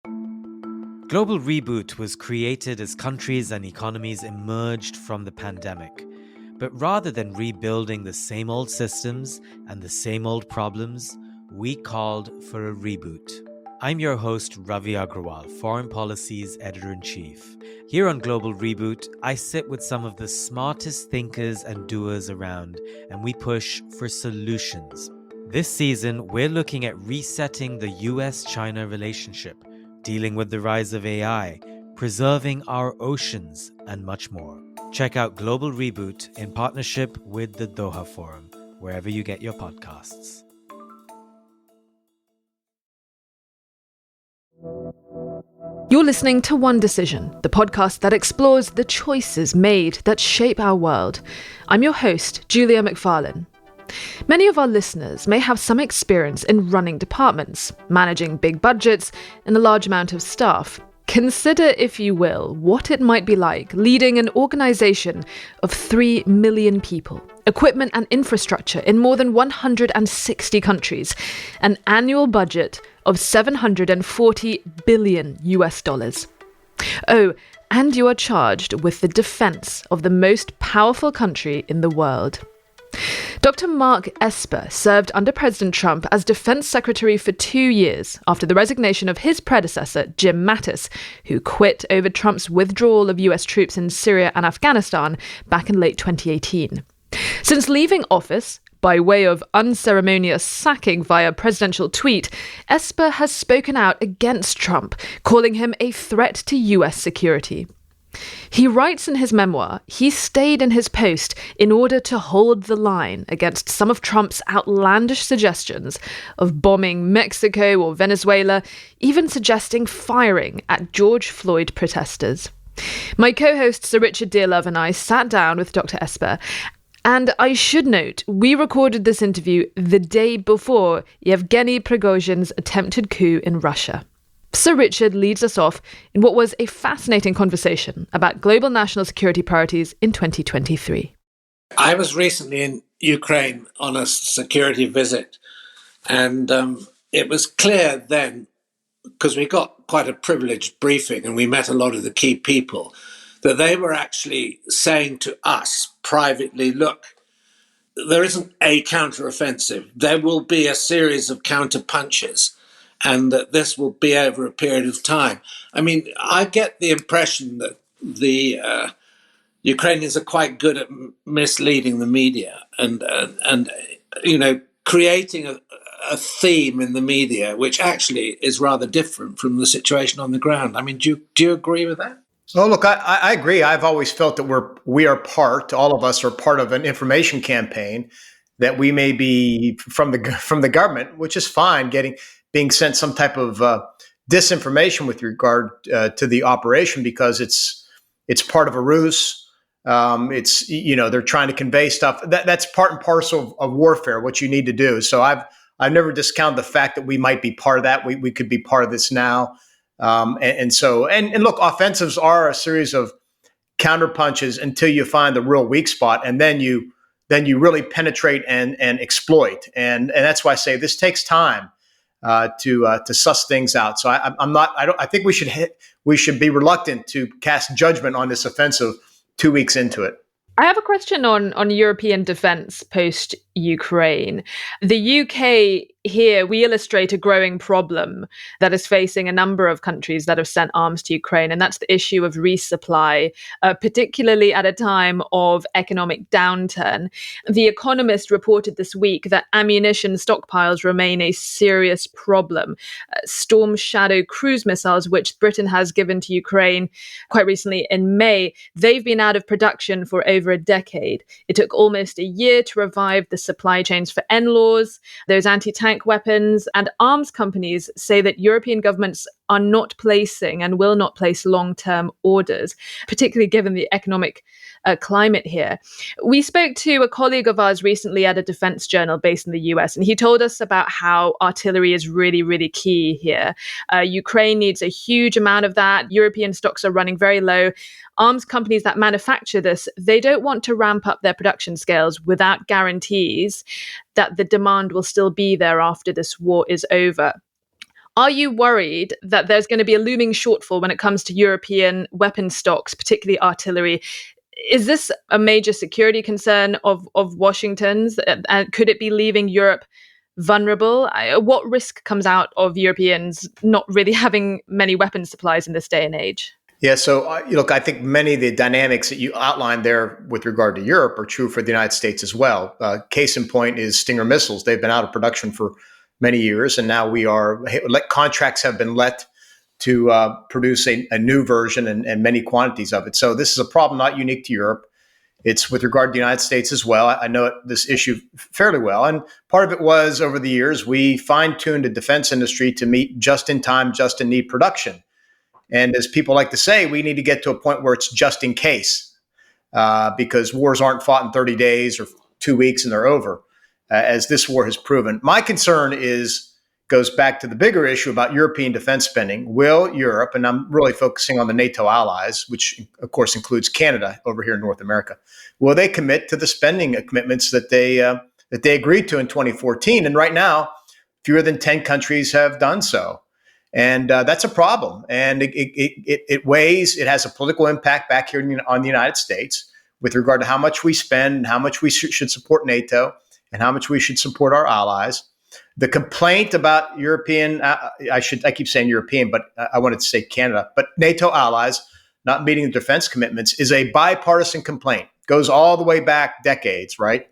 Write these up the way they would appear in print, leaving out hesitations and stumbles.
Global Reboot was created as countries and economies emerged from the pandemic. But rather than rebuilding the same old systems and the same old problems, we called for a reboot. I'm your host, Ravi Agrawal, Foreign Policy's Editor-in-Chief. Here on Global Reboot, I sit with some of the smartest thinkers and doers around, and we push for solutions. This season, we're looking at resetting the US-China relationship, dealing with the rise of AI, preserving our oceans, and much more. Check out Global Reboot in partnership with the Doha Forum, wherever you get your podcasts. You're listening to One Decision, the podcast that explores the choices made that shape our world. I'm your host, Julia Macfarlane. Many of our listeners may have some experience in running departments, managing big budgets, and a large amount of staff. Consider, if you will, what it might be like leading an organisation of 3 million people, equipment and infrastructure in more than 160 countries, an annual budget of $740 billion US. Oh, and you are charged with the defence of the most powerful country in the world. Dr. Mark Esper served under President Trump as Defense Secretary for 2 years after the resignation of his predecessor, Jim Mattis, who quit over Trump's withdrawal of US troops in Syria and Afghanistan back in late 2018. Since leaving office, by way of unceremonious sacking via presidential tweet, Esper has spoken out against Trump, calling him a threat to US security. He writes in his memoir, he stayed in his post in order to hold the line against some of Trump's outlandish suggestions of bombing Mexico or Venezuela, even suggesting firing at George Floyd protesters. My co-host Sir Richard Dearlove and I sat down with Dr. Esper, and I should note, we recorded this interview the day before Yevgeny Prigozhin's attempted coup in Russia. Sir Richard leads us off in what was a fascinating conversation about global national security priorities in 2023. I was recently in Ukraine on a security visit, and it was clear then, because we got quite a privileged briefing and we met a lot of the key people, that they were actually saying to us privately, look, there isn't a counteroffensive. There will be a series of counter-punches, and that this will be over a period of time. I mean, I get the impression that the Ukrainians are quite good at misleading the media and creating a theme in the media which actually is rather different from the situation on the ground. I mean, do you agree with that? Oh, look, I agree. I've always felt that we are all of us are part of an information campaign, that we may be from the government, which is fine, being sent some type of disinformation with regard to the operation, because it's part of a ruse. It's they're trying to convey stuff that's part and parcel of warfare, what you need to do. So I've never discounted the fact that we might be part of that. We could be part of this now. And look, offensives are a series of counterpunches until you find the real weak spot, and then you really penetrate and exploit. And that's why I say this takes time to suss things out. So I think we should be reluctant to cast judgment on this offensive 2 weeks into it. I have a question on European defence post-Ukraine. The UK here, we illustrate a growing problem that is facing a number of countries that have sent arms to Ukraine, and that's the issue of resupply, particularly at a time of economic downturn. The Economist reported this week that ammunition stockpiles remain a serious problem. Storm Shadow cruise missiles, which Britain has given to Ukraine quite recently in May, they've been out of production for over a decade. It took almost a year to revive the supply chains for NLAWs, those anti-tank weapons, and arms companies say that European governments are not placing and will not place long-term orders, particularly given the economic climate here. We spoke to a colleague of ours recently at a defense journal based in the US, and he told us about how artillery is really, really key here. Ukraine needs a huge amount of that. European stocks are running very low. Arms companies that manufacture this, they don't want to ramp up their production scales without guarantees that the demand will still be there after this war is over. Are you worried that there's going to be a looming shortfall when it comes to European weapon stocks, particularly artillery? Is this a major security concern of Washington's? And could it be leaving Europe vulnerable? What risk comes out of Europeans not really having many weapon supplies in this day and age? Yeah, so look, I think many of the dynamics that you outlined there with regard to Europe are true for the United States as well. Case in point is Stinger missiles. They've been out of production for many years, and now contracts have been let to produce a new version and many quantities of it. So this is a problem not unique to Europe. It's with regard to the United States as well. I know this issue fairly well. And part of it was over the years, we fine-tuned the defense industry to meet just-in-time, just-in-need production. And as people like to say, we need to get to a point where it's just in case, because wars aren't fought in 30 days or 2 weeks and they're over, as this war has proven. My concern goes back to the bigger issue about European defense spending. Will Europe, and I'm really focusing on the NATO allies, which of course includes Canada over here in North America, will they commit to the spending commitments that they agreed to in 2014? And right now, fewer than 10 countries have done so. And that's a problem. And it weighs, it has a political impact back here on the United States with regard to how much we spend and how much we should support NATO and how much we should support our allies. The complaint about European, I keep saying European, but I wanted to say Canada, but NATO allies not meeting the defense commitments is a bipartisan complaint. Goes all the way back decades, right?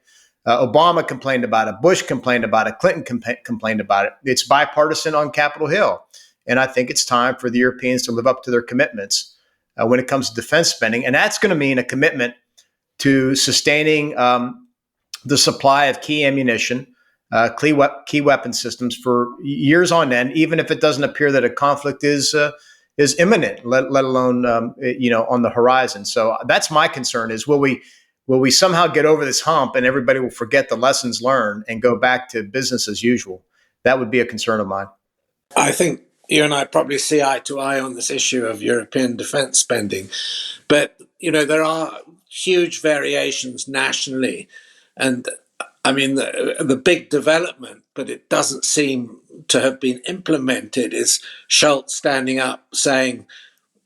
Obama complained about it. Bush complained about it. Clinton complained about it. It's bipartisan on Capitol Hill. And I think it's time for the Europeans to live up to their commitments when it comes to defense spending. And that's going to mean a commitment to sustaining the supply of key ammunition, key weapon systems for years on end, even if it doesn't appear that a conflict is imminent, let alone on the horizon. So that's my concern: is will we somehow get over this hump and everybody will forget the lessons learned and go back to business as usual? That would be a concern of mine. I think you and I probably see eye to eye on this issue of European defense spending. But, there are huge variations nationally. And I mean, the big development, but it doesn't seem to have been implemented, is Scholz standing up saying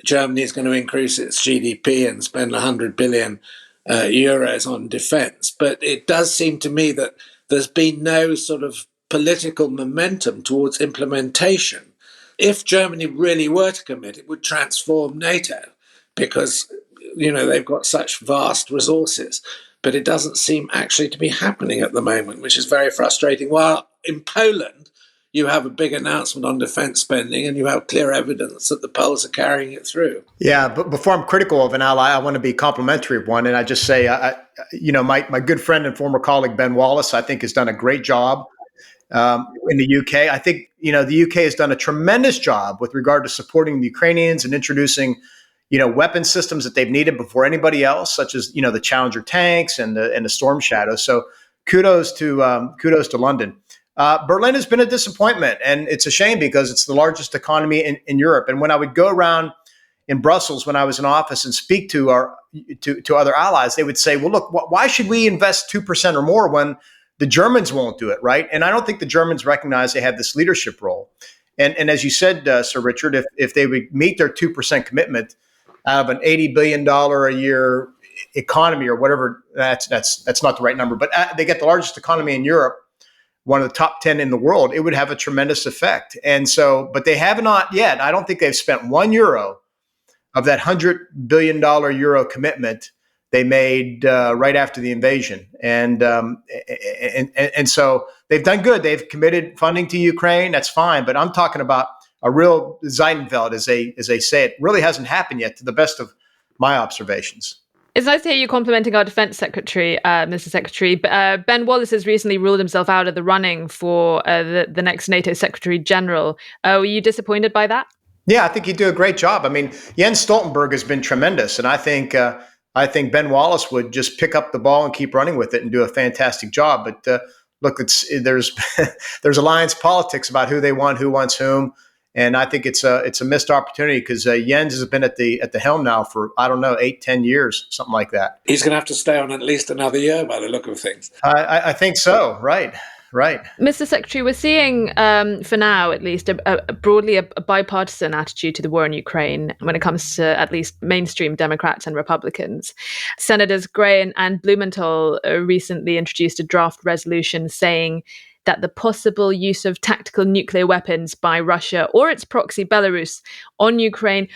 Germany is going to increase its GDP and spend 100 billion euros on defense. But it does seem to me that there's been no sort of political momentum towards implementation. If Germany really were to commit, it would transform NATO because, they've got such vast resources. But it doesn't seem actually to be happening at the moment, which is very frustrating. While in Poland, you have a big announcement on defense spending and you have clear evidence that the Poles are carrying it through. Yeah, but before I'm critical of an ally, I want to be complimentary of one. And I just say, my good friend and former colleague, Ben Wallace, I think has done a great job in the UK. I think, the UK has done a tremendous job with regard to supporting the Ukrainians and introducing, weapon systems that they've needed before anybody else, such as, the Challenger tanks and the Storm Shadow. So kudos to London. Berlin has been a disappointment, and it's a shame because it's the largest economy in Europe. And when I would go around in Brussels when I was in office and speak to other allies, they would say, well, look, why should we invest 2% or more when the Germans won't do it, right? And I don't think the Germans recognize they have this leadership role. And as you said, Sir Richard, if they would meet their 2% commitment out of an $80 billion a year economy or whatever, that's not the right number, but they get the largest economy in Europe, one of the top 10 in the world, it would have a tremendous effect. And so, but they have not yet. I don't think they've spent €1 of that $100 billion euro commitment they made right after the invasion. And so they've done good. They've committed funding to Ukraine. That's fine. But I'm talking about a real Zeitenwelt, as they say. It really hasn't happened yet, to the best of my observations. It's nice to hear you complimenting our Defense Secretary, Mr. Secretary. Ben Wallace has recently ruled himself out of the running for the next NATO Secretary General. Were you disappointed by that? Yeah, I think he'd do a great job. I mean, Jens Stoltenberg has been tremendous, and I think Ben Wallace would just pick up the ball and keep running with it and do a fantastic job. But look, there's alliance politics about who they want, who wants whom. And I think it's a missed opportunity because Jens has been at the helm now for, 8-10 years, something like that. He's going to have to stay on at least another year by the look of things. I think so, right. Right. Mr. Secretary, we're seeing, for now at least, broadly a bipartisan attitude to the war in Ukraine when it comes to at least mainstream Democrats and Republicans. Senators Gray and Blumenthal recently introduced a draft resolution saying that the possible use of tactical nuclear weapons by Russia or its proxy Belarus on Ukraine,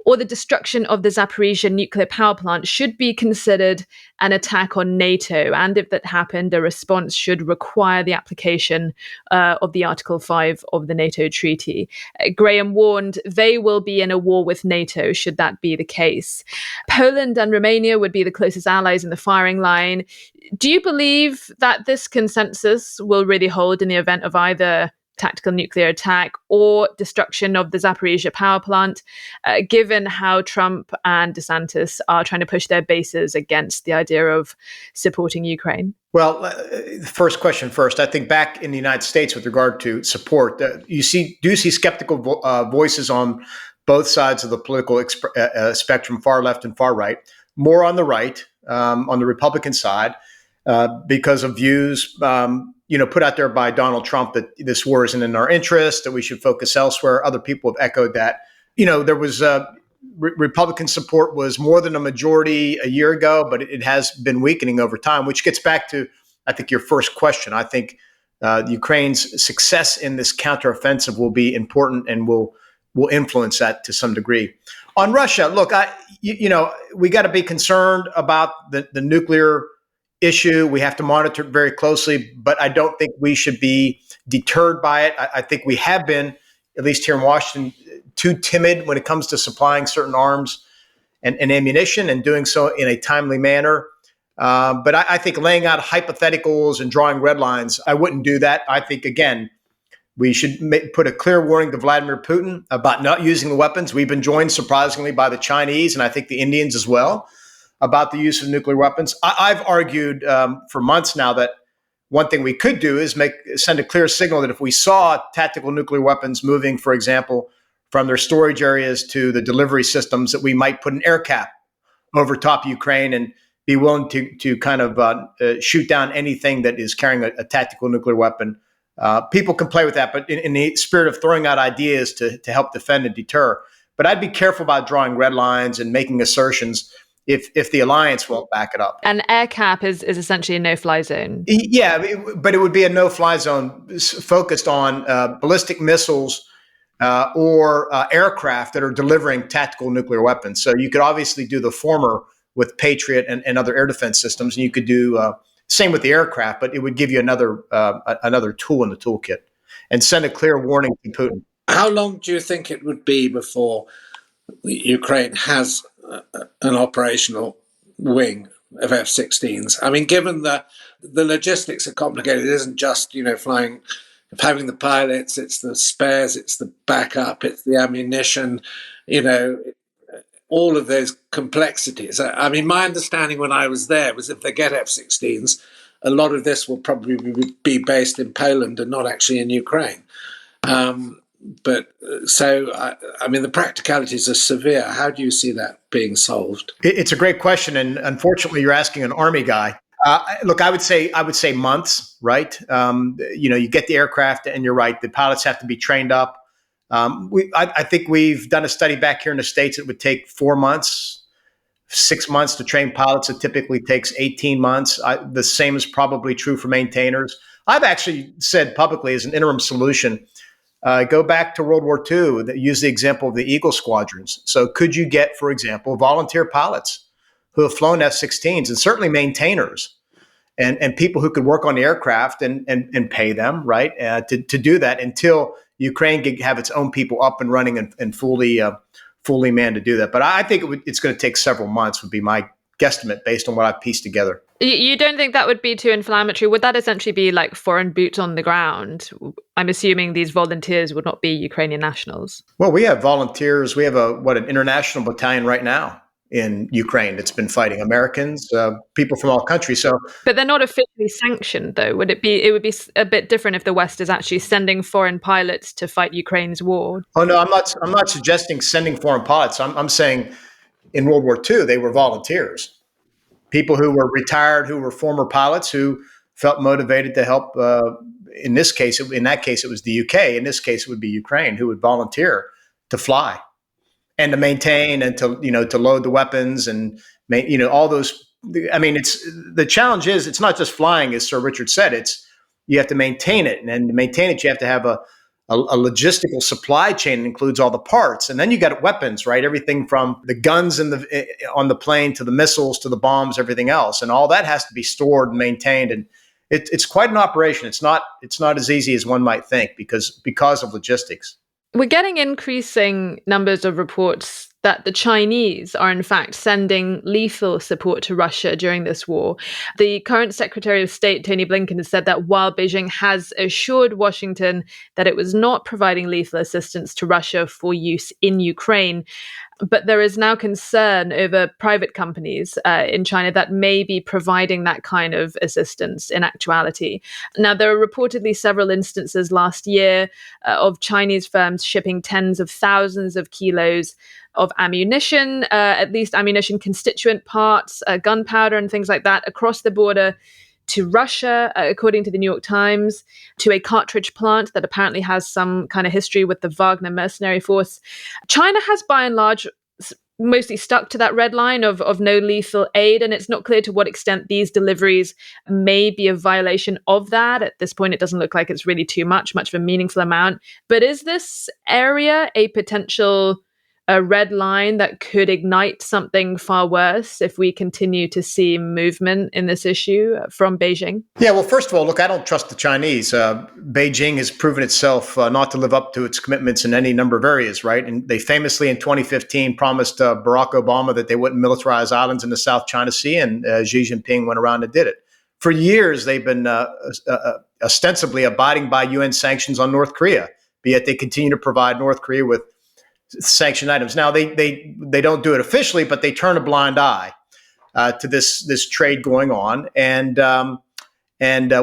or the destruction of the Zaporizhzhia nuclear power plant, should be considered an attack on NATO. And if that happened, a response should require the application of the Article 5 of the NATO treaty. Graham warned they will be in a war with NATO should that be the case. Poland and Romania would be the closest allies in the firing line. Do you believe that this consensus will really hold in the event of either tactical nuclear attack or destruction of the Zaporizhzhia power plant, given how Trump and DeSantis are trying to push their bases against the idea of supporting Ukraine? Well, first question first. I think back in the United States with regard to support, do see skeptical voices on both sides of the political spectrum, far left and far right, more on the right, on the Republican side, because of views put out there by Donald Trump that this war isn't in our interest, that we should focus elsewhere. Other people have echoed that. There was Republican support was more than a majority a year ago, but it has been weakening over time, which gets back to, I think, your first question. I think Ukraine's success in this counteroffensive will be important and will influence that to some degree. On Russia, look, we got to be concerned about the nuclear issue. We have to monitor it very closely, but I don't think we should be deterred by it. I think we have been, at least here in Washington, too timid when it comes to supplying certain arms and ammunition and doing so in a timely manner. But I think laying out hypotheticals and drawing red lines, I wouldn't do that. I think, again, we should put a clear warning to Vladimir Putin about not using the weapons. We've been joined, surprisingly, by the Chinese and I think the Indians as well about the use of nuclear weapons. I've argued for months now that one thing we could do is send a clear signal that if we saw tactical nuclear weapons moving, for example, from their storage areas to the delivery systems, that we might put an air cap over top Ukraine and be willing to kind of shoot down anything that is carrying a tactical nuclear weapon. People can play with that, but in the spirit of throwing out ideas to help defend and deter. But I'd be careful about drawing red lines and making assertions if the alliance won't back it up. An air cap is essentially a no-fly zone. Yeah, but it would be a no-fly zone focused on ballistic missiles or aircraft that are delivering tactical nuclear weapons. So you could obviously do the former with Patriot and other air defense systems, and you could do same with the aircraft, but it would give you another tool in the toolkit and send a clear warning to Putin. How long do you think it would be before Ukraine has an operational wing of F-16s? I mean, given the logistics are complicated, it isn't just, flying, having the pilots, it's the spares, it's the backup, it's the ammunition, all of those complexities. I mean, my understanding when I was there was if they get F-16s, a lot of this will probably be based in Poland and not actually in Ukraine. But so, I mean, the practicalities are severe. How do you see that being solved? It's a great question, and unfortunately, you're asking an Army guy. Look, I would say months, right? You get the aircraft, and you're right. The pilots have to be trained up. I think we've done a study back here in the States. It would take 4 months, 6 months to train pilots. It typically takes 18 months. The same is probably true for maintainers. I've actually said publicly as an interim solution, go back to World War II, use the example of the Eagle squadrons. So could you get, for example, volunteer pilots who have flown F-16s and certainly maintainers and people who could work on the aircraft and pay them, right, to do that until Ukraine could have its own people up and running and fully manned to do that. But I think it's going to take several months would be my guesstimate based on what I've pieced together. You don't think that would be too inflammatory? Would that essentially be like foreign boots on the ground? I'm assuming these volunteers would not be Ukrainian nationals. Well, we have volunteers. We have an international battalion right now in Ukraine that's been fighting Americans, people from all countries. So, but they're not officially sanctioned, though. Would it be? It would be a bit different if the West is actually sending foreign pilots to fight Ukraine's war. Oh no, I'm not suggesting sending foreign pilots. I'm saying in World War II they were volunteers, people who were retired, who were former pilots, who felt motivated to help in that case, it was the UK. In this case, it would be Ukraine who would volunteer to fly and to maintain and to load the weapons and all those. I mean, the challenge is it's not just flying, as Sir Richard said. You have to maintain it, and to maintain it, you have to have a logistical supply chain that includes all the parts, and then you got weapons, right? Everything from the guns on the plane to the missiles to the bombs, everything else, and all that has to be stored and maintained. And it's quite an operation. It's not as easy as one might think because of logistics. We're getting increasing numbers of reports that the Chinese are in fact sending lethal support to Russia during this war. The current Secretary of State, Tony Blinken, has said that while Beijing has assured Washington that it was not providing lethal assistance to Russia for use in Ukraine, but there is now concern over private companies in China that may be providing that kind of assistance in actuality. Now, there are reportedly several instances last year of Chinese firms shipping tens of thousands of kilos of ammunition, at least ammunition constituent parts, gunpowder and things like that across the border to Russia, according to the New York Times, to a cartridge plant that apparently has some kind of history with the Wagner mercenary force. China has, by and large, mostly stuck to that red line of no lethal aid, and it's not clear to what extent these deliveries may be a violation of that. At this point, it doesn't look like it's really too much of a meaningful amount. But is this area a potential red line that could ignite something far worse if we continue to see movement in this issue from Beijing? Yeah, well, first of all, look, I don't trust the Chinese. Beijing has proven itself not to live up to its commitments in any number of areas, right? And they famously in 2015 promised Barack Obama that they wouldn't militarize islands in the South China Sea, and Xi Jinping went around and did it. For years, they've been ostensibly abiding by UN sanctions on North Korea, but yet they continue to provide North Korea with sanctioned items. Now they don't do it officially, but they turn a blind eye to this trade going on, and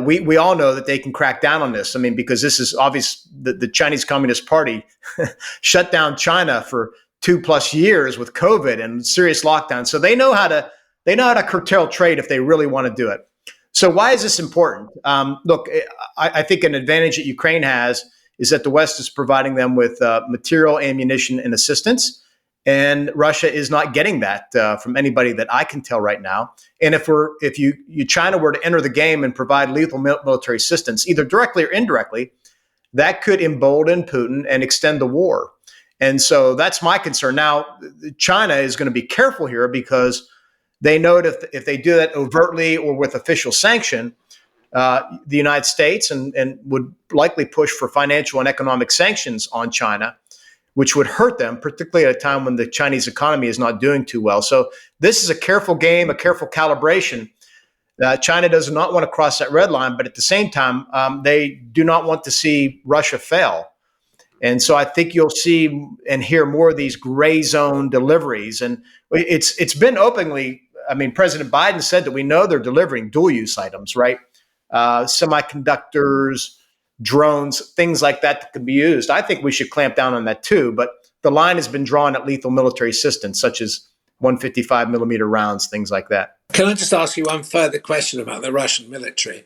we all know that they can crack down on this. I mean, because this is obvious. The Chinese Communist Party shut down China for 2+ years with COVID and serious lockdown, so they know how to curtail trade if they really want to do it. So why is this important? Look, I think an advantage that Ukraine has is that the West is providing them with material, ammunition, and assistance. And Russia is not getting that from anybody that I can tell right now. And if China were to enter the game and provide lethal military assistance, either directly or indirectly, that could embolden Putin and extend the war. And so that's my concern. Now, China is going to be careful here because they know that if they do that overtly or with official sanction, the United States and would likely push for financial and economic sanctions on China, which would hurt them, particularly at a time when the Chinese economy is not doing too well. So this is a careful game, a careful calibration. China does not want to cross that red line, but at the same time, they do not want to see Russia fail. And so I think you'll see and hear more of these gray zone deliveries. And it's been openly, I mean, President Biden said that we know they're delivering dual use items, right? Semiconductors, drones, things like that can be used. I think we should clamp down on that too. But the line has been drawn at lethal military assistance, such as 155 millimeter rounds, things like that. Can I just ask you one further question about the Russian military?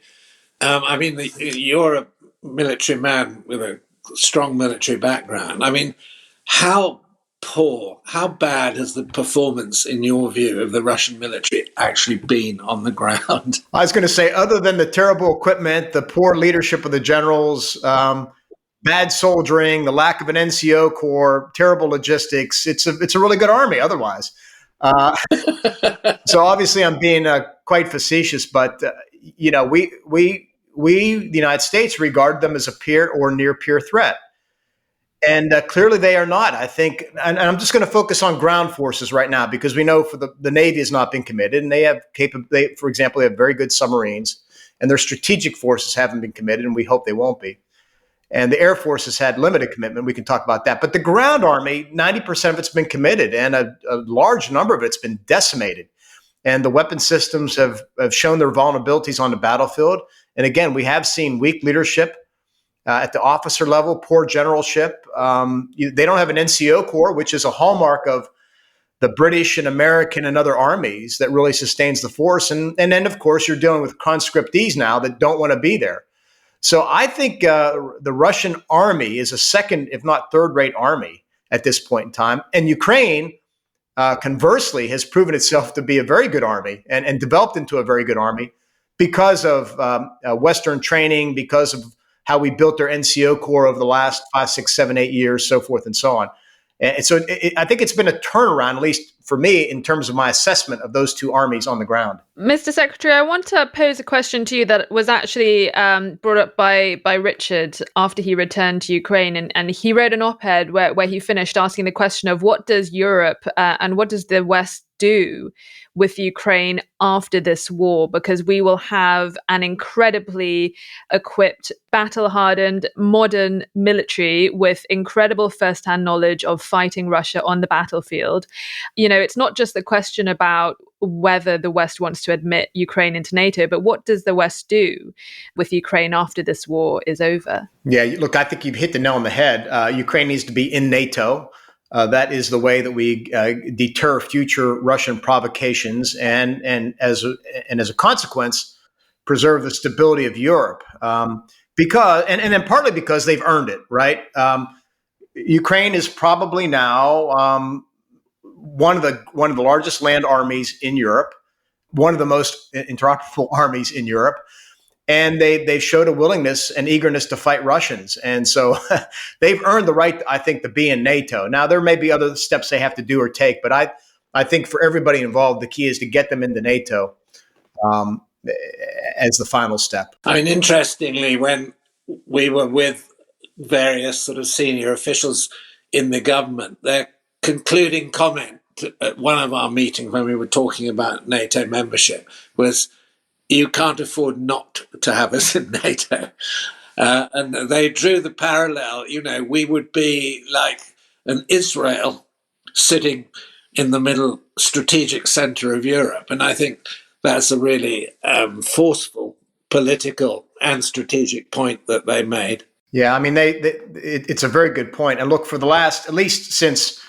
I mean, you're a military man with a strong military background. I mean, how bad has the performance, in your view, of the Russian military actually been on the ground? I was going to say, other than the terrible equipment, the poor leadership of the generals, bad soldiering, the lack of an NCO corps, terrible logistics, it's a really good army otherwise. So obviously I'm being quite facetious, but we the United States regard them as a peer or near peer threat. And clearly they are not, I think. And I'm just going to focus on ground forces right now because we know for the Navy has not been committed. And they have, for example, they have very good submarines. And their strategic forces haven't been committed, and we hope they won't be. And the Air Force has had limited commitment. We can talk about that. But the ground army, 90% of it's been committed, and a large number of it's been decimated. And the weapon systems have shown their vulnerabilities on the battlefield. And again, we have seen weak leadership at the officer level, poor generalship. They don't have an NCO corps, which is a hallmark of the British and American and other armies that really sustains the force. And then, of course, you're dealing with conscriptees now that don't want to be there. So I think the Russian army is a second, if not third-rate army at this point in time. And Ukraine, conversely, has proven itself to be a very good army and developed into a very good army because of Western training, because of how we built our NCO Corps over the last 5, 6, 7, 8 years, so forth and so on. And so I think it's been a turnaround, at least for me, in terms of my assessment of those two armies on the ground. Mr. Secretary, I want to pose a question to you that was actually brought up by Richard after he returned to Ukraine. And he wrote an op-ed where he finished asking the question of what does Europe and what does the West do with Ukraine after this war, because we will have an incredibly equipped, battle-hardened, modern military with incredible first-hand knowledge of fighting Russia on the battlefield. You know, it's not just the question about whether the West wants to admit Ukraine into NATO, but what does the West do with Ukraine after this war is over? Yeah, look, I think you've hit the nail on the head. Ukraine needs to be in NATO. That is the way that we deter future Russian provocations and as a consequence, preserve the stability of Europe. Because then partly because they've earned it, right? Ukraine is probably now one of the largest land armies in Europe, one of the most interoperable armies in Europe. And they showed a willingness and eagerness to fight Russians. And so they've earned the right, I think, to be in NATO. Now, there may be other steps they have to do or take, but I think for everybody involved, the key is to get them into NATO as the final step. I mean, interestingly, when we were with various sort of senior officials in the government, their concluding comment at one of our meetings when we were talking about NATO membership was, you can't afford not to have us in NATO. And they drew the parallel, you know, we would be like an Israel sitting in the middle strategic center of Europe. And I think that's a really forceful political and strategic point that they made. Yeah, I mean, it's a very good point. And look, for the last, at least since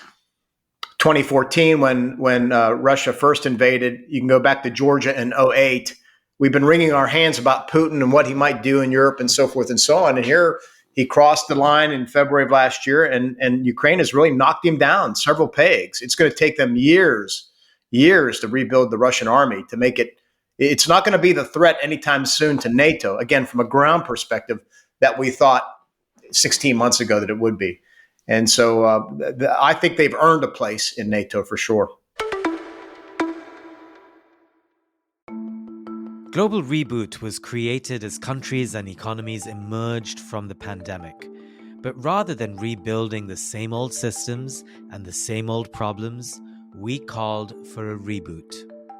2014, when Russia first invaded, you can go back to Georgia in 2008, we've been wringing our hands about Putin and what he might do in Europe and so forth and so on. And here he crossed the line in February of last year, and Ukraine has really knocked him down several pegs. It's going to take them years to rebuild the Russian army to make it. It's not going to be the threat anytime soon to NATO, again, from a ground perspective, that we thought 16 months ago that it would be. And so I think they've earned a place in NATO for sure. Global Reboot was created as countries and economies emerged from the pandemic. But rather than rebuilding the same old systems and the same old problems, we called for a reboot.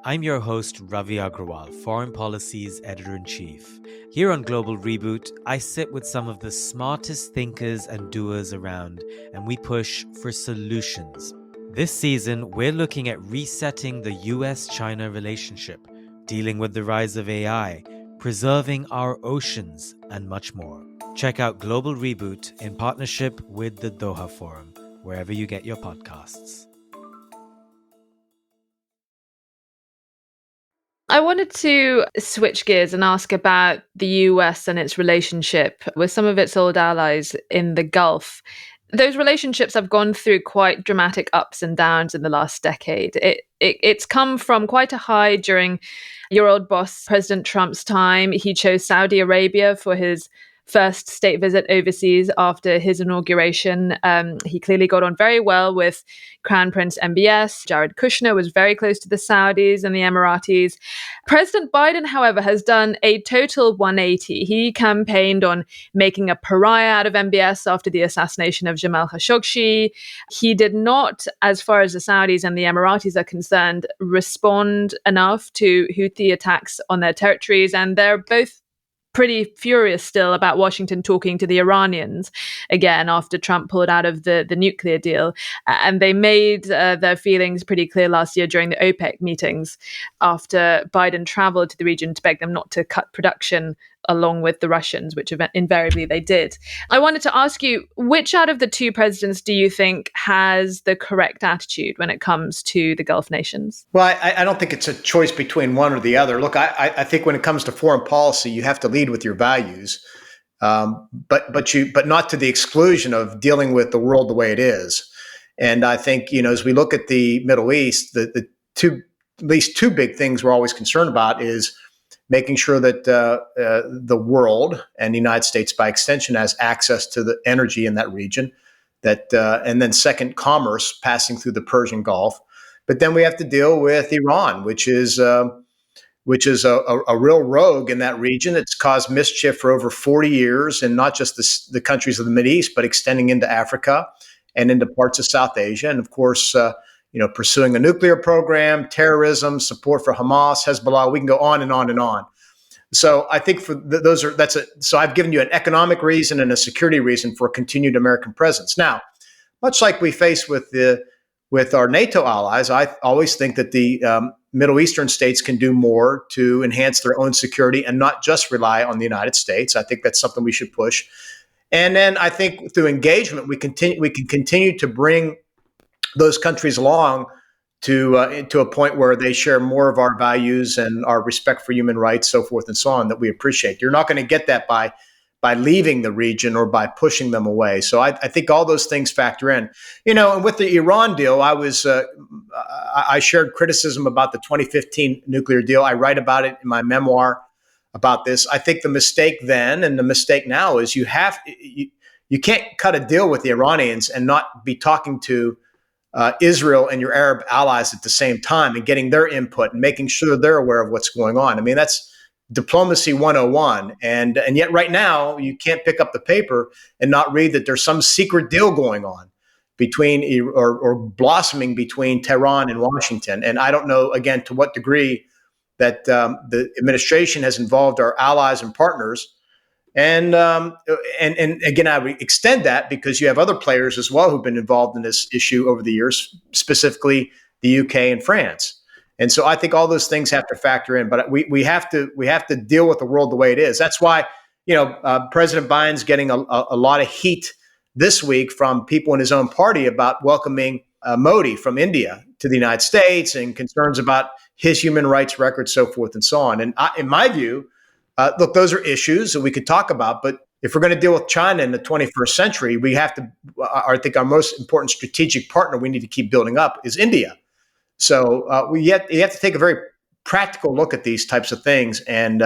I'm your host, Ravi Agrawal, Foreign Policy's Editor-in-Chief. Here on Global Reboot, I sit with some of the smartest thinkers and doers around, and we push for solutions. This season, we're looking at resetting the US-China relationship, dealing with the rise of AI, preserving our oceans, and much more. Check out Global Reboot in partnership with the Doha Forum, wherever you get your podcasts. I wanted to switch gears and ask about the US and its relationship with some of its old allies in the Gulf. Those relationships have gone through quite dramatic ups and downs in the last decade. It's come from quite a high during your old boss, President Trump's time. He chose Saudi Arabia for his first state visit overseas after his inauguration. He clearly got on very well with Crown Prince MBS. Jared Kushner was very close to the Saudis and the Emiratis. President Biden, however, has done a total 180. He campaigned on making a pariah out of MBS after the assassination of Jamal Khashoggi. He did not, as far as the Saudis and the Emiratis are concerned, respond enough to Houthi attacks on their territories, and they're both pretty furious still about Washington talking to the Iranians again after Trump pulled out of the nuclear deal. And they made their feelings pretty clear last year during the OPEC meetings after Biden traveled to the region to beg them not to cut production along with the Russians, which invariably they did. I wanted to ask you, which out of the two presidents do you think has the correct attitude when it comes to the Gulf nations? Well, I don't think it's a choice between one or the other. Look, I think when it comes to foreign policy, you have to lead with your values. but not to the exclusion of dealing with the world the way it is. And I think, as we look at the Middle East, the at least two big things we're always concerned about is making sure that the world and the United States, by extension, has access to the energy in that region. And then second, commerce passing through the Persian Gulf. But then we have to deal with Iran, which is a real rogue in that region. It's caused mischief for over 40 years, and not just the countries of the Mideast, but extending into Africa and into parts of South Asia. And of course, pursuing a nuclear program, terrorism, support for Hamas, Hezbollah. We can go on and on and on. So I think so I've given you an economic reason and a security reason for a continued American presence. Now, much like we face with our NATO allies, I always think that the Middle Eastern states can do more to enhance their own security and not just rely on the United States. I think that's something we should push. And then I think through engagement, we can continue to bring those countries along to a point where they share more of our values and our respect for human rights, so forth and so on, that we appreciate. You're not going to get that by leaving the region or by pushing them away. So I think all those things factor in. And with the Iran deal, I shared criticism about the 2015 nuclear deal. I write about it in my memoir about this. I think the mistake then and the mistake now is you can't cut a deal with the Iranians and not be talking to Israel and your Arab allies at the same time and getting their input and making sure they're aware of what's going on. I mean, that's diplomacy 101. And yet right now you can't pick up the paper and not read that there's some secret deal going on between or blossoming between Tehran and Washington. And I don't know, again, to what degree that the administration has involved our allies and partners. And again, I would extend that because you have other players as well who've been involved in this issue over the years, specifically the UK and France. And so I think all those things have to factor in, but we have to deal with the world the way it is. That's why, President Biden's getting a lot of heat this week from people in his own party about welcoming Modi from India to the United States and concerns about his human rights record, so forth and so on. And in my view, look, those are issues that we could talk about, but if we're going to deal with China in the 21st century, we have to, I think our most important strategic partner we need to keep building up is India. So you have to take a very practical look at these types of things and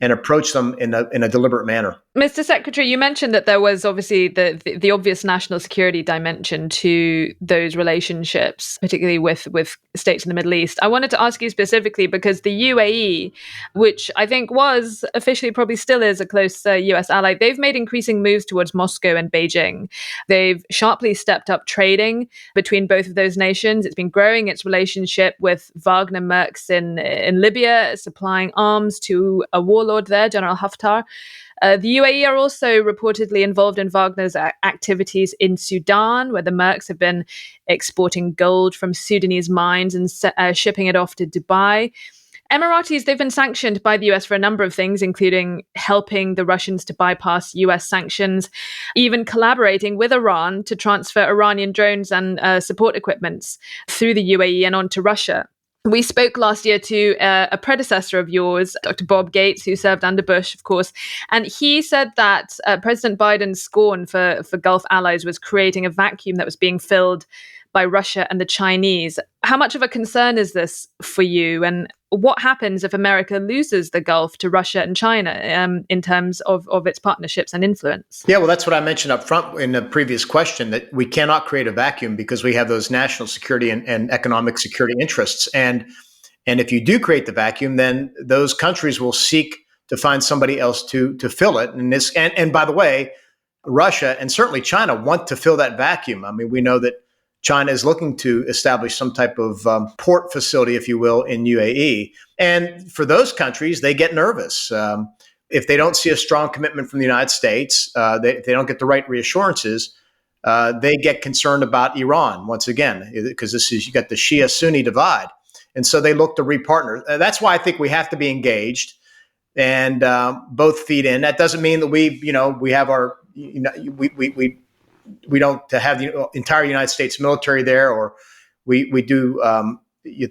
approach them in a deliberate manner. Mr. Secretary, you mentioned that there was obviously the obvious national security dimension to those relationships, particularly with states in the Middle East. I wanted to ask you specifically because the UAE, which I think was officially probably still is a close US ally, they've made increasing moves towards Moscow and Beijing. They've sharply stepped up trading between both of those nations. It's been growing its relationship with Wagner Mercs in Libya, supplying arms to a warlord there, General Haftar. The UAE are also reportedly involved in Wagner's activities in Sudan, where the Mercs have been exporting gold from Sudanese mines and shipping it off to Dubai. Emiratis, they've been sanctioned by the US for a number of things, including helping the Russians to bypass US sanctions, even collaborating with Iran to transfer Iranian drones and support equipments through the UAE and onto Russia. We spoke last year to a predecessor of yours, Dr. Bob Gates, who served under Bush, of course, and he said that President Biden's scorn for Gulf allies was creating a vacuum that was being filled by Russia and the Chinese. How much of a concern is this for you? And what happens if America loses the Gulf to Russia and China in terms of its partnerships and influence? Yeah, well, that's what I mentioned up front in the previous question, that we cannot create a vacuum because we have those national security and economic security interests. And if you do create the vacuum, then those countries will seek to find somebody else to fill it. And by the way, Russia and certainly China want to fill that vacuum. I mean, we know that China is looking to establish some type of port facility, if you will, in UAE. And for those countries, they get nervous. If they don't see a strong commitment from the United States, they don't get the right reassurances, they get concerned about Iran once again, because you got the Shia-Sunni divide. And so they look to repartner. That's why I think we have to be engaged and both feed in. That doesn't mean that we have our, we don't have the entire United States military there, or we do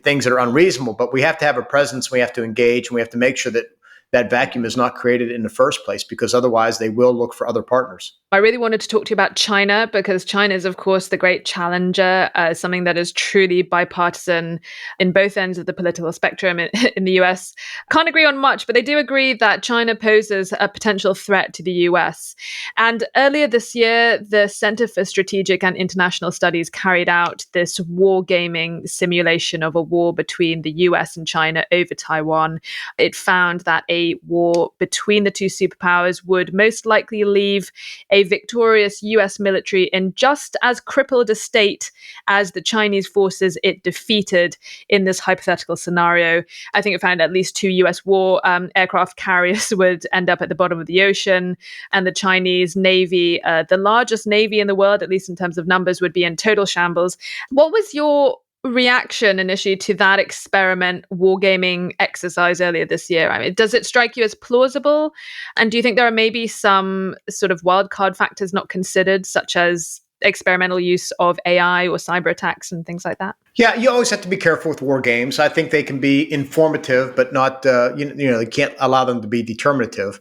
things that are unreasonable, but we have to have a presence. We have to engage, and we have to make sure that that vacuum is not created in the first place, because otherwise they will look for other partners. I really wanted to talk to you about China, because China is, of course, the great challenger, something that is truly bipartisan in both ends of the political spectrum in the US. Can't agree on much, but they do agree that China poses a potential threat to the US. And earlier this year, the Center for Strategic and International Studies carried out this wargaming simulation of a war between the US and China over Taiwan. It found that a war between the two superpowers would most likely leave a victorious US military in just as crippled a state as the Chinese forces it defeated in this hypothetical scenario. I think it found at least 2 US war aircraft carriers would end up at the bottom of the ocean, and the Chinese Navy, the largest Navy in the world, at least in terms of numbers, would be in total shambles. What was your reaction initially to that experiment wargaming exercise earlier this year? I mean, does it strike you as plausible? And do you think there are maybe some sort of wildcard factors not considered, such as experimental use of AI or cyber attacks and things like that? Yeah, you always have to be careful with war games. I think they can be informative, but not, you can't allow them to be determinative.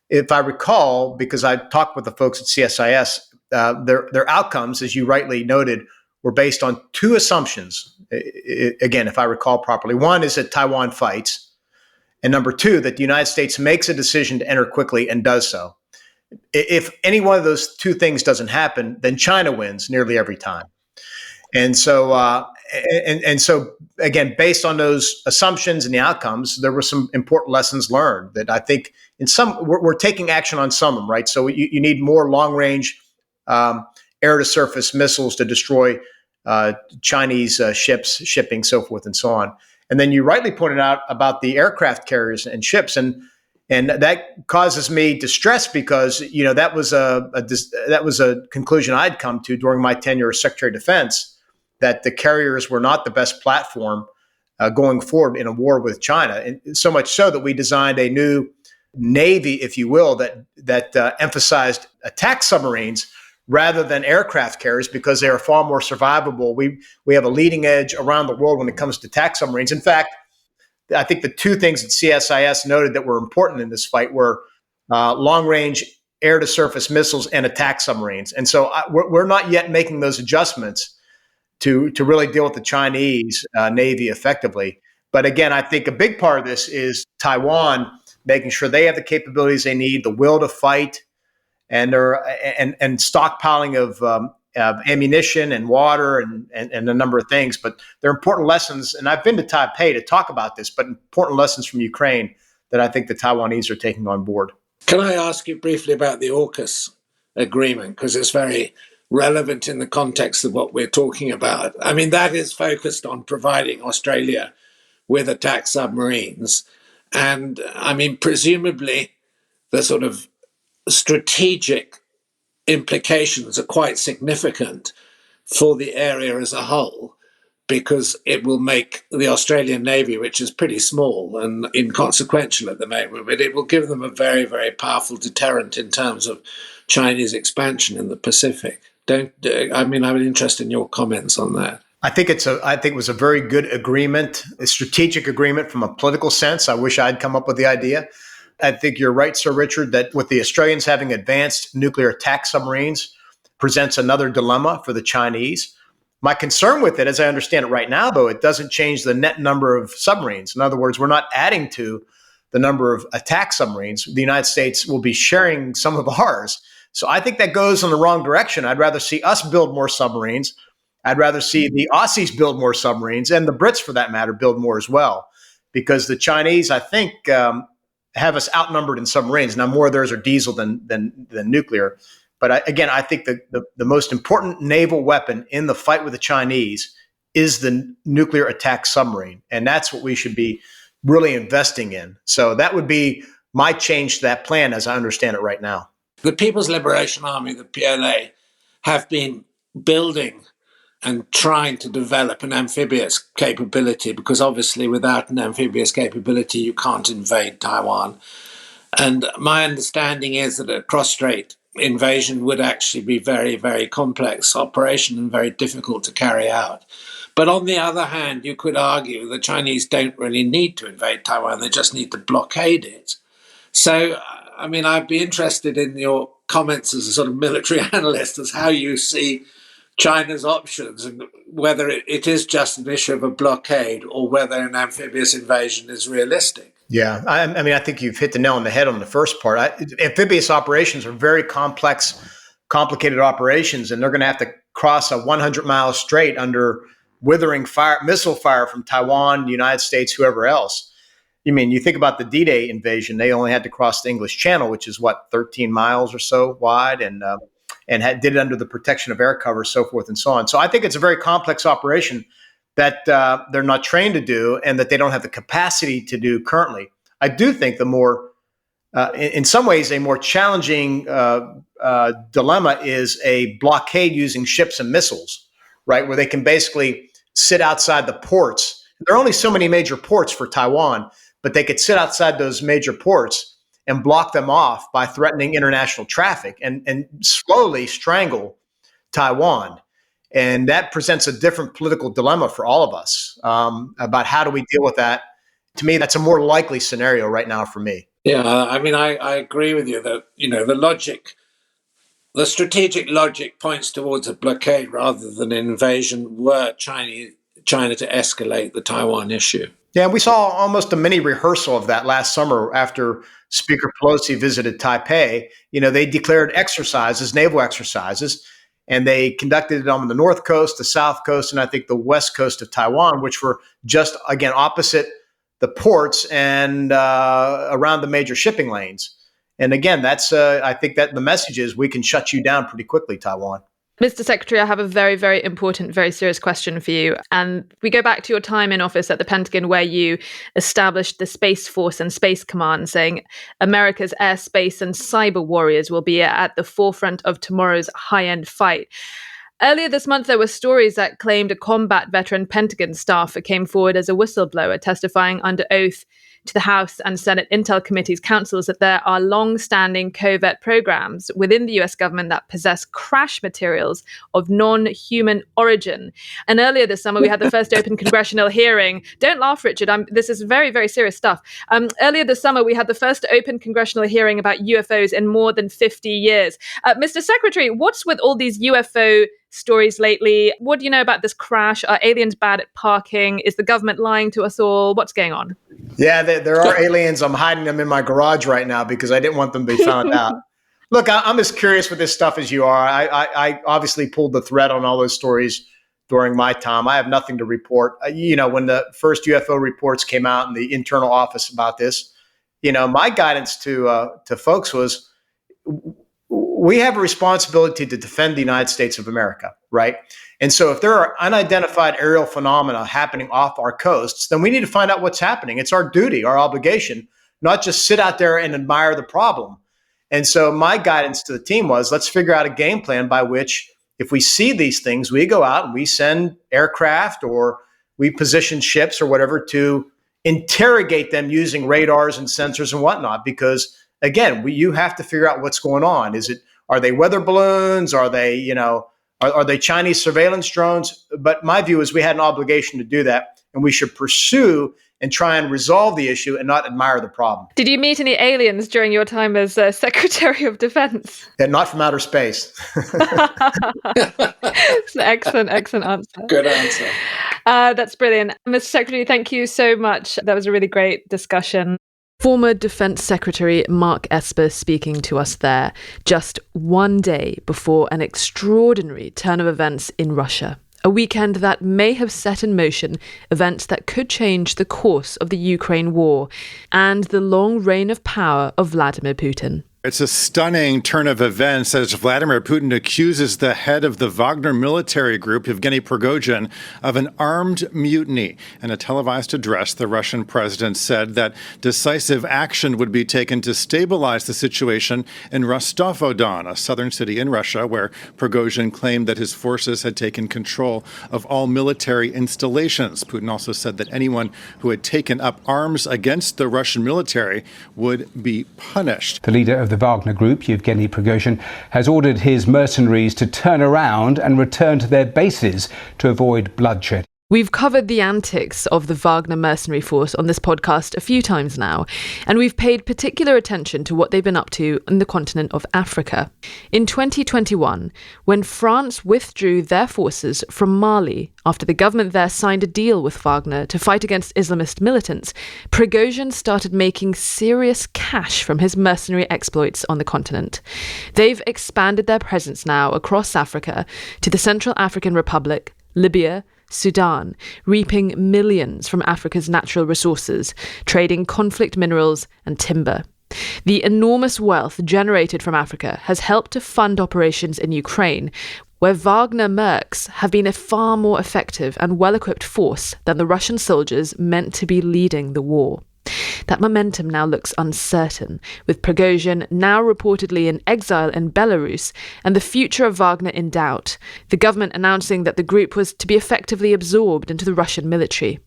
If I recall, because I talked with the folks at CSIS, their outcomes, as you rightly noted, were based on 2 assumptions. Again, if I recall properly, one is that Taiwan fights, and number 2, that the United States makes a decision to enter quickly and does so. If any one of those 2 things doesn't happen, then China wins nearly every time. And so, again, based on those assumptions and the outcomes, there were some important lessons learned that I think in some we're taking action on some of them, right? So you need more long-range air-to-surface missiles to destroy Chinese ships, shipping, so forth and so on. And then you rightly pointed out about the aircraft carriers and ships, and that causes me distress, because that was a conclusion I'd come to during my tenure as Secretary of Defense, that the carriers were not the best platform going forward in a war with China, and so much so that we designed a new Navy, if you will, that emphasized attack submarines rather than aircraft carriers, because they are far more survivable. We have a leading edge around the world when it comes to attack submarines. In fact, I think the 2 things that CSIS noted that were important in this fight were long-range air-to-surface missiles and attack submarines. And so we're not yet making those adjustments to really deal with the Chinese Navy effectively. But again, I think a big part of this is Taiwan making sure they have the capabilities they need, the will to fight, and stockpiling of ammunition and water and a number of things. But they're important lessons. And I've been to Taipei to talk about this, but important lessons from Ukraine that I think the Taiwanese are taking on board. Can I ask you briefly about the AUKUS agreement? Because it's very relevant in the context of what we're talking about. I mean, that is focused on providing Australia with attack submarines. And I mean, presumably the sort of strategic implications are quite significant for the area as a whole, because it will make the Australian Navy, which is pretty small and inconsequential at the moment, but it will give them a very, very powerful deterrent in terms of Chinese expansion in the Pacific. I'm interested in your comments on that. I think it was a very good agreement, a strategic agreement from a political sense. I wish I'd come up with the idea. I think you're right, Sir Richard, that with the Australians having advanced nuclear attack submarines presents another dilemma for the Chinese. My concern with it, as I understand it right now, though, it doesn't change the net number of submarines. In other words, we're not adding to the number of attack submarines. The United States will be sharing some of ours. So I think that goes in the wrong direction. I'd rather see us build more submarines. I'd rather see the Aussies build more submarines, and the Brits, for that matter, build more as well. Because the Chinese, I think, have us outnumbered in submarines. Now, more of theirs are diesel than nuclear. But I think the most important naval weapon in the fight with the Chinese is the nuclear attack submarine. And that's what we should be really investing in. So that would be my change to that plan as I understand it right now. The People's Liberation Army, the PLA, have been building and trying to develop an amphibious capability, because obviously without an amphibious capability, you can't invade Taiwan. And my understanding is that a cross-strait invasion would actually be very, very complex operation and very difficult to carry out. But on the other hand, you could argue the Chinese don't really need to invade Taiwan. They just need to blockade it. So, I mean, I'd be interested in your comments as a sort of military analyst as how you see China's options and whether it is just an issue of a blockade or whether an amphibious invasion is realistic. Yeah, I mean, I think you've hit the nail on the head on the first part. Amphibious operations are very complex, complicated operations, and they're going to have to cross a 100-mile strait under withering missile fire from Taiwan, the United States, whoever else. You mean, you think about the D-Day invasion, they only had to cross the English Channel, which is 13 miles or so wide, and did it under the protection of air cover, so forth and so on. So I think it's a very complex operation that they're not trained to do and that they don't have the capacity to do currently. I do think the more, in some ways, a more challenging dilemma is a blockade using ships and missiles, right, where they can basically sit outside the ports. There are only so many major ports for Taiwan, but they could sit outside those major ports and block them off by threatening international traffic and slowly strangle Taiwan. And that presents a different political dilemma for all of us about how do we deal with that. To me, that's a more likely scenario right now for me. Yeah, I mean, I agree with you that, the strategic logic points towards a blockade rather than an invasion were China to escalate the Taiwan issue. Yeah, we saw almost a mini rehearsal of that last summer after Speaker Pelosi visited Taipei. They declared exercises, naval exercises, and they conducted it on the north coast, the south coast, and I think the west coast of Taiwan, which were just, again, opposite the ports and around the major shipping lanes. And again, that's I think that the message is we can shut you down pretty quickly, Taiwan. Mr. Secretary, I have a very, very important, very serious question for you. And we go back to your time in office at the Pentagon, where you established the Space Force and Space Command, saying America's air, space, and cyber warriors will be at the forefront of tomorrow's high-end fight. Earlier this month, there were stories that claimed a combat veteran Pentagon staffer came forward as a whistleblower, testifying under oath to the House and Senate Intel Committee's counsels that there are long-standing covert programs within the US government that possess crash materials of non-human origin. And earlier this summer, we had the first open congressional hearing. Don't laugh, Richard. This is very, very serious stuff. Earlier this summer, we had the first open congressional hearing about UFOs in more than 50 years. Mr. Secretary, what's with all these UFO stories lately? What do you know about this crash? Are aliens bad at parking? Is the government lying to us all? What's going on? Yeah, there are aliens. I'm hiding them in my garage right now because I didn't want them to be found out. Look, I'm as curious with this stuff as you are. I obviously pulled the thread on all those stories during my time. I have nothing to report. When the first UFO reports came out in the internal office about this, my guidance to folks was, we have a responsibility to defend the United States of America, right? And so if there are unidentified aerial phenomena happening off our coasts, then we need to find out what's happening. It's our duty, our obligation, not just sit out there and admire the problem. And so my guidance to the team was, let's figure out a game plan by which, if we see these things, we go out and we send aircraft or we position ships or whatever to interrogate them using radars and sensors and whatnot. Because again, you have to figure out what's going on. Are they weather balloons? Are they, are they Chinese surveillance drones? But my view is we had an obligation to do that, and we should pursue and try and resolve the issue and not admire the problem. Did you meet any aliens during your time as Secretary of Defense? Yeah, not from outer space. It's an excellent answer. Good answer. That's brilliant. Mr. Secretary, thank you so much. That was a really great discussion. Former Defense Secretary Mark Esper speaking to us there, just one day before an extraordinary turn of events in Russia. A weekend that may have set in motion events that could change the course of the Ukraine war and the long reign of power of Vladimir Putin. It's a stunning turn of events as Vladimir Putin accuses the head of the Wagner military group, Yevgeny Prigozhin, of an armed mutiny. In a televised address, the Russian president said that decisive action would be taken to stabilize the situation in Rostov-on-Don, a southern city in Russia, where Prigozhin claimed that his forces had taken control of all military installations. Putin also said that anyone who had taken up arms against the Russian military would be punished. The leader of the Wagner Group, Yevgeny Prigozhin, has ordered his mercenaries to turn around and return to their bases to avoid bloodshed. We've covered the antics of the Wagner mercenary force on this podcast a few times now, and we've paid particular attention to what they've been up to on the continent of Africa. In 2021, when France withdrew their forces from Mali after the government there signed a deal with Wagner to fight against Islamist militants, Prigozhin started making serious cash from his mercenary exploits on the continent. They've expanded their presence now across Africa to the Central African Republic, Libya, Sudan, reaping millions from Africa's natural resources, trading conflict minerals and timber. The enormous wealth generated from Africa has helped to fund operations in Ukraine, where Wagner mercs have been a far more effective and well-equipped force than the Russian soldiers meant to be leading the war. That momentum now looks uncertain, with Prigozhin now reportedly in exile in Belarus and the future of Wagner in doubt, the government announcing that the group was to be effectively absorbed into the Russian military.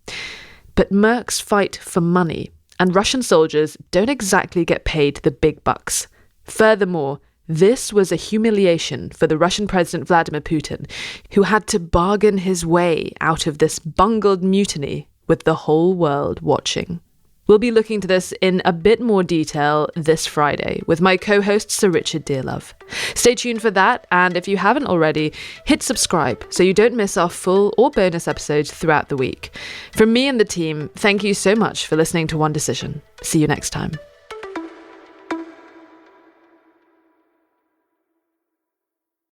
But mercs fight for money, and Russian soldiers don't exactly get paid the big bucks. Furthermore, this was a humiliation for the Russian President Vladimir Putin, who had to bargain his way out of this bungled mutiny with the whole world watching. We'll be looking to this in a bit more detail this Friday with my co-host Sir Richard Dearlove. Stay tuned for that, and if you haven't already, hit subscribe so you don't miss our full or bonus episodes throughout the week. From me and the team, thank you so much for listening to One Decision. See you next time.